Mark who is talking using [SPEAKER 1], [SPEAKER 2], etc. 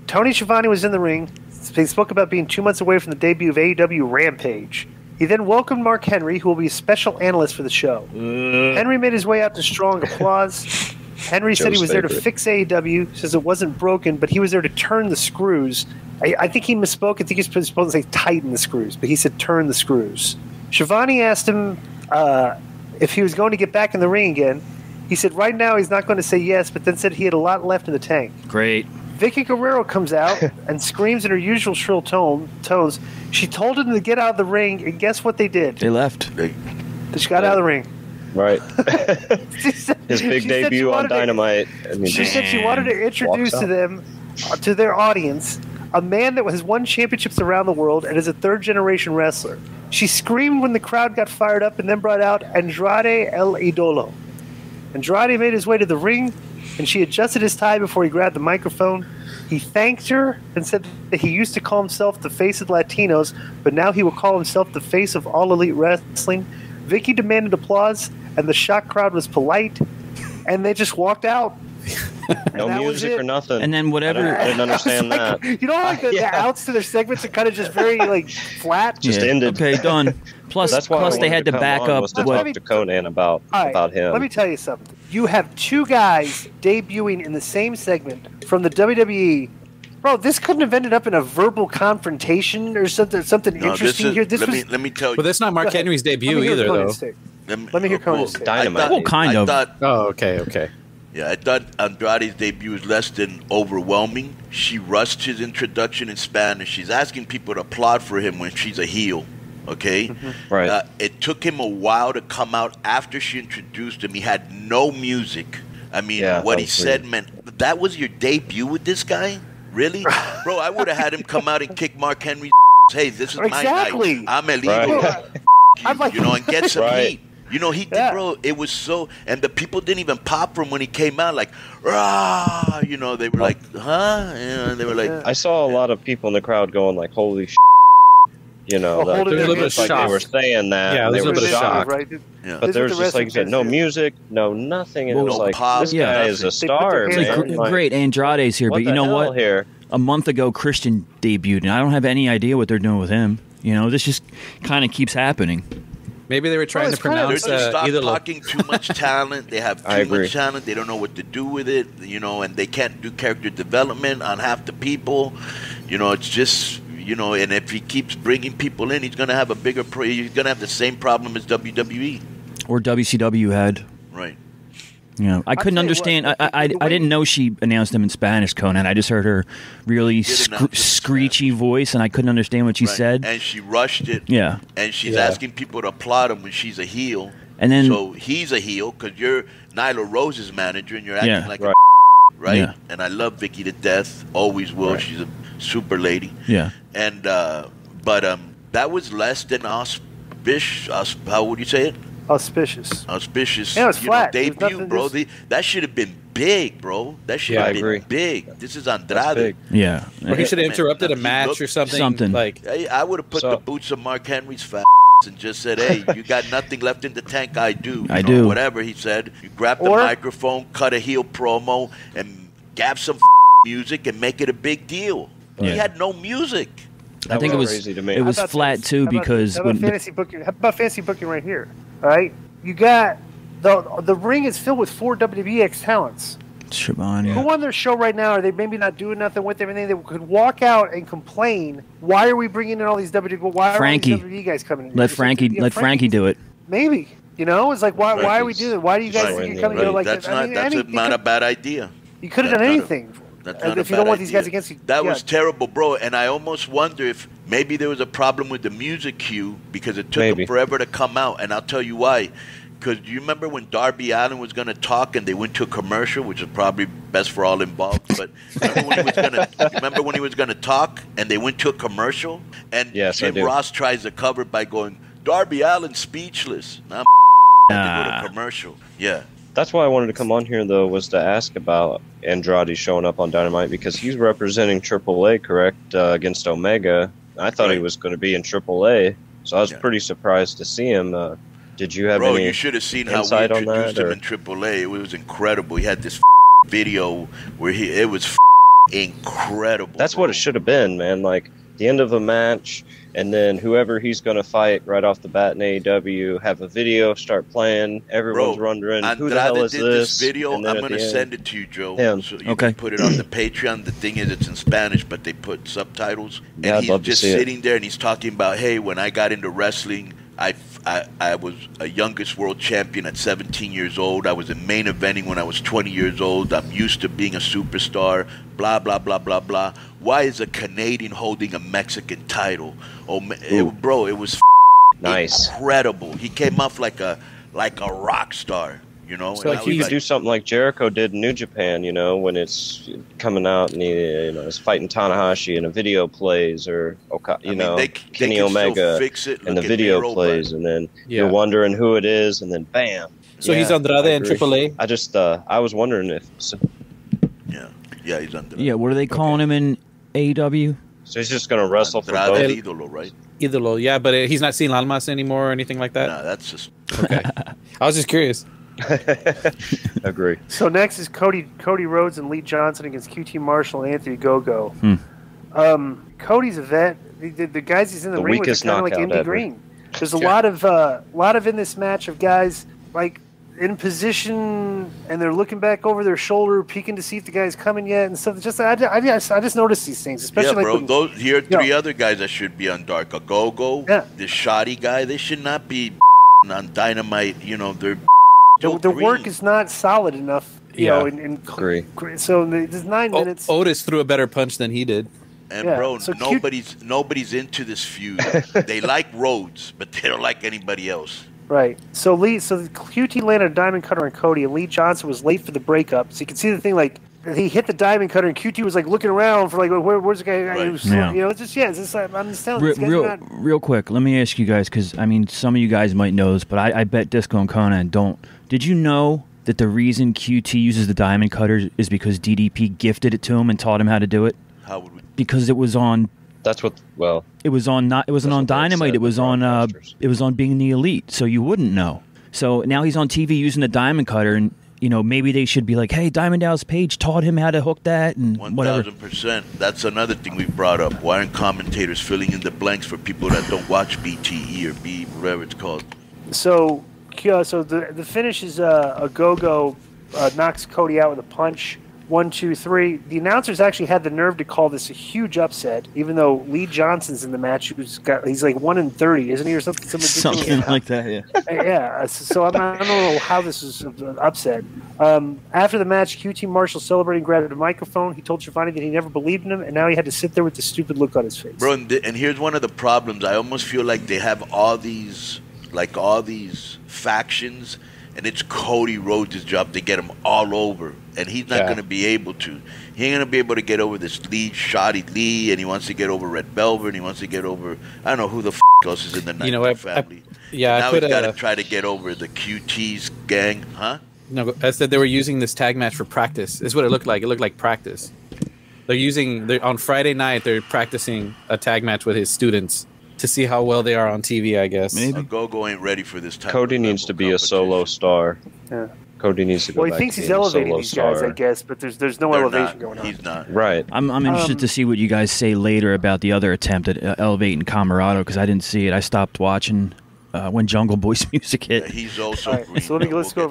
[SPEAKER 1] Tony Schiavone was in the ring. They spoke about being 2 months away from the debut of AEW Rampage. He then welcomed Mark Henry, who will be a special analyst for the show. Henry made his way out to strong applause. Henry said he was there to fix AEW, says it wasn't broken, but he was there to turn the screws. I think he misspoke. I think he was supposed to say tighten the screws, but he said turn the screws. Schiavone asked him if he was going to get back in the ring again. He said right now he's not going to say yes, but then said he had a lot left in the tank.
[SPEAKER 2] Great.
[SPEAKER 1] Vicky Guerrero comes out and screams in her usual shrill tones. She told him to get out of the ring, and guess what they did?
[SPEAKER 2] They left.
[SPEAKER 1] They just got out of the ring.
[SPEAKER 3] Right. His big debut on Dynamite.
[SPEAKER 1] She said she wanted to introduce to them, to their audience, a man that has won championships around the world and is a third-generation wrestler. She screamed when the crowd got fired up and then brought out Andrade El Idolo. Andrade made his way to the ring, and she adjusted his tie before he grabbed the microphone. He thanked her and said that he used to call himself the face of Latinos, but now he will call himself the face of all elite wrestling. Vicky demanded applause, and the shocked crowd was polite, and they just walked out.
[SPEAKER 3] No music or nothing.
[SPEAKER 2] And then whatever.
[SPEAKER 3] I didn't understand
[SPEAKER 1] like,
[SPEAKER 3] that.
[SPEAKER 1] You know, like the outs to their segments are kind of just very like flat.
[SPEAKER 3] Just ended.
[SPEAKER 2] Okay, done. Plus they had to back up.
[SPEAKER 3] Was to talk to Konnan about him.
[SPEAKER 1] Let me tell you something. You have two guys debuting in the same segment from the WWE. Bro, this couldn't have ended up in a verbal confrontation or something interesting here.
[SPEAKER 4] Let me tell you.
[SPEAKER 5] Well, that's not Mark Henry's debut either, though.
[SPEAKER 1] Let me hear Konnan's take.
[SPEAKER 3] Dynamite.
[SPEAKER 2] Well, kind of.
[SPEAKER 5] Okay.
[SPEAKER 4] Yeah, I thought Andrade's debut was less than overwhelming. She rushed his introduction in Spanish. She's asking people to applaud for him when she's a heel. Okay?
[SPEAKER 3] Mm-hmm. Right.
[SPEAKER 4] It took him a while to come out after she introduced him. He had no music. I mean, what he said meant... That was your debut with this guy? Really? Bro, I would have had him come out and kick Mark Henry's hey, this is my night. I'm illegal.
[SPEAKER 3] Right.
[SPEAKER 4] You know, and get some heat. You know, he did, bro. It was so, and the people didn't even pop for him when he came out, like, rah, you know, they were like, huh? You know, they were like,
[SPEAKER 3] I saw a lot of people in the crowd going like, holy shit. You know,
[SPEAKER 5] there was a little bit of
[SPEAKER 3] like
[SPEAKER 5] shock.
[SPEAKER 3] They were saying that.
[SPEAKER 5] Yeah,
[SPEAKER 3] they
[SPEAKER 5] there was a
[SPEAKER 3] were
[SPEAKER 5] bit of shock.
[SPEAKER 1] Right?
[SPEAKER 4] Yeah.
[SPEAKER 3] But there's just, like you said, no music, no nothing. And it was like,
[SPEAKER 4] pop,
[SPEAKER 3] this guy is a star, man.
[SPEAKER 2] Great, Andrade's here, but you know what?
[SPEAKER 3] Here?
[SPEAKER 2] A month ago, Christian debuted, and I don't have any idea what they're doing with him. You know, this just kind of keeps happening.
[SPEAKER 5] Maybe they were trying to pronounce
[SPEAKER 4] they're just stop
[SPEAKER 5] either
[SPEAKER 4] talking too much talent. They have too much talent. They don't know what to do with it, you know, and they can't do character development on half the people. You know, it's just, you know, and if he keeps bringing people in, he's going to have he's going to have the same problem as WWE.
[SPEAKER 2] Or WCW had.
[SPEAKER 4] Right.
[SPEAKER 2] You know, I couldn't understand. I didn't know she announced him in Spanish, Konnan. I just heard her really screechy voice, and I couldn't understand what she said.
[SPEAKER 4] And she rushed it.
[SPEAKER 2] Yeah.
[SPEAKER 4] And she's asking people to applaud him when she's a heel.
[SPEAKER 2] And then,
[SPEAKER 4] so he's a heel because you're Nyla Rose's manager, and you're acting like a right? Yeah. And I love Vicky to death. Always will. Right. She's a super lady.
[SPEAKER 2] Yeah.
[SPEAKER 4] And but that was less than auspicious. How would you say it?
[SPEAKER 1] Auspicious.
[SPEAKER 4] Auspicious.
[SPEAKER 1] Yeah, it was flat.
[SPEAKER 4] Debut, bro. That should have been big, bro. That should have been big. This is Andrade.
[SPEAKER 2] Yeah.
[SPEAKER 5] Or he should have interrupted a match or something. Like,
[SPEAKER 4] I would have put the boots of Mark Henry's fat and just said, hey, you got nothing left in the tank. I do.
[SPEAKER 2] I do.
[SPEAKER 4] Whatever he said. You grab the microphone, cut a heel promo, and gab some music and make it a big deal. Yeah. He had no music.
[SPEAKER 2] I think it was flat too because
[SPEAKER 1] how about fantasy booking right here? All right, you got the ring is filled with 4 WWE ex-talents.
[SPEAKER 2] Schiavone.
[SPEAKER 1] Who on their show right now are they maybe not doing nothing with everything? They could walk out and complain. Why are we bringing in all these WWE? Why are all these WWE guys coming in?
[SPEAKER 2] Let Frankie do it.
[SPEAKER 1] Maybe it's like why are we doing it? Why do you guys think you're coming here like
[SPEAKER 4] that's not a bad idea.
[SPEAKER 1] You could have done anything. If you don't want these guys against you.
[SPEAKER 4] That was terrible, bro. And I almost wonder if maybe there was a problem with the music cue because it took them forever to come out. And I'll tell you why. Because you remember when Darby Allin was going to talk and they went to a commercial, which is probably best for all involved. But remember when he was going to talk and they went to a commercial? And Jim Ross tries to cover it by going, Darby Allin speechless. Nah, to go to commercial. Yeah.
[SPEAKER 3] That's why I wanted to come on here, though, was to ask about Andrade showing up on Dynamite because he's representing AAA, correct, against Omega. I thought he was going to be in AAA, so I was pretty surprised to see him. Did you have any
[SPEAKER 4] you should have seen how we introduced him in AAA. It was incredible. He had this video where it was incredible.
[SPEAKER 3] That's what it should have been, man. Like the end of a match, and then whoever he's going to fight right off the bat in AEW, have a video start playing. Everyone's wondering, who the hell is this
[SPEAKER 4] video. I'm going to send it to you, Joe. So you
[SPEAKER 2] can
[SPEAKER 4] put it on the Patreon. The thing is, it's in Spanish, but they put subtitles. And
[SPEAKER 3] I'd
[SPEAKER 4] he's
[SPEAKER 3] love to
[SPEAKER 4] just
[SPEAKER 3] see it.
[SPEAKER 4] sitting there, and he's talking about, hey, when I got into wrestling, I was a youngest world champion at 17 years old. I was in main eventing when I was 20 years old. I'm used to being a superstar, blah, blah, blah, blah, blah. Why is a Canadian holding a Mexican title? Bro, it was
[SPEAKER 3] nice,
[SPEAKER 4] incredible. He came off like a rock star. You know,
[SPEAKER 3] so he could do something like Jericho did in New Japan, you know, when it's coming out and he, you know, is fighting Tanahashi and a video plays, or Kenny Omega and the video plays, and then you're wondering who it is, and then bam.
[SPEAKER 5] So he's Andrade in AAA.
[SPEAKER 3] I just I was wondering if.
[SPEAKER 4] Yeah, he's Andrade.
[SPEAKER 2] Yeah, what are they calling him in AEW?
[SPEAKER 3] So he's just gonna wrestle for both.
[SPEAKER 4] Idolo, right?
[SPEAKER 5] Idolo, yeah, but he's not seeing Almas anymore or anything like that.
[SPEAKER 4] No, that's just
[SPEAKER 5] okay. I was just curious.
[SPEAKER 3] Agree.
[SPEAKER 1] So next is Cody Rhodes and Lee Johnson against QT Marshall and Anthony Gogo. Cody's a vet. The guys he's in the ring with are kind of like Indy Green. There's a lot of in this match of guys like in position and they're looking back over their shoulder, peeking to see if the guy's coming yet and stuff. I just noticed these things, especially
[SPEAKER 4] here are three other guys that should be on Dark. A Go-Go, this shoddy guy. They should not be on Dynamite. You know, they're
[SPEAKER 1] the work is not solid enough, you know.
[SPEAKER 3] Agree.
[SPEAKER 1] So there's 9 minutes.
[SPEAKER 5] Otis threw a better punch than he did.
[SPEAKER 4] And so nobody's into this feud. They like Rhodes, but they don't like anybody else.
[SPEAKER 1] Right. So QT landed a diamond cutter on Cody, and Lee Johnson was late for the breakup. So you can see the thing like he hit the diamond cutter, and QT was like looking around for like where's the guy?
[SPEAKER 4] Right.
[SPEAKER 1] You know, it's just I'm just telling you.
[SPEAKER 2] Real quick, let me ask you guys, because I mean some of you guys might know this, but I bet Disco and Konnan don't. Did you know that the reason QT uses the diamond cutter is because DDP gifted it to him and taught him how to do it?
[SPEAKER 4] How would we?
[SPEAKER 2] Because it was on.
[SPEAKER 3] That's what. Well,
[SPEAKER 2] it was on. It wasn't on Dynamite. It was on. It was on Being the Elite. So you wouldn't know. So now he's on TV using the diamond cutter, and you know maybe they should be like, "Hey, Diamond Dallas Page taught him how to hook that," and
[SPEAKER 4] 1000%. That's another thing we've brought up. Why aren't commentators filling in the blanks for people that don't watch BTE or whatever it's called?
[SPEAKER 1] So the finish is a Go-Go knocks Cody out with a punch. 1, 2, 3. The announcers actually had the nerve to call this a huge upset, even though Lee Johnson's in the match. He's like 1-30, isn't he, or something?
[SPEAKER 2] Something like that, yeah.
[SPEAKER 1] Yeah. So I don't know how this is an upset. After the match, QT Marshall celebrating, grabbed a microphone. He told Schiavone that he never believed in him, and now he had to sit there with the stupid look on his face.
[SPEAKER 4] Bro, and here's one of the problems. I almost feel like they have all these factions, and it's Cody Rhodes' job to get them all over. And he's not going to be able to. He ain't going to be able to get over this shoddy Lee, and he wants to get over Red Velvet, and he wants to get over, I don't know who the else is in the Nightmare family. Now he's got to try to get over the QT's gang, huh?
[SPEAKER 5] No, I said they were using this tag match for practice. This is what it looked like. It looked like practice. On Friday night, they're practicing a tag match with his students to see how well they are on TV, I guess.
[SPEAKER 4] Maybe. Go-Go ain't ready for this type
[SPEAKER 3] Cody needs to be a solo star.
[SPEAKER 1] Yeah.
[SPEAKER 3] Cody needs to go back.
[SPEAKER 1] Well, he thinks he's elevating these guys, I guess, but there's no elevation going on.
[SPEAKER 4] He's not.
[SPEAKER 3] Right.
[SPEAKER 2] I'm interested to see what you guys say later about the other attempt at elevating Camarado, because I didn't see it. I stopped watching when Jungle Boy's music hit.
[SPEAKER 4] Yeah, he's also
[SPEAKER 1] green. So let's go.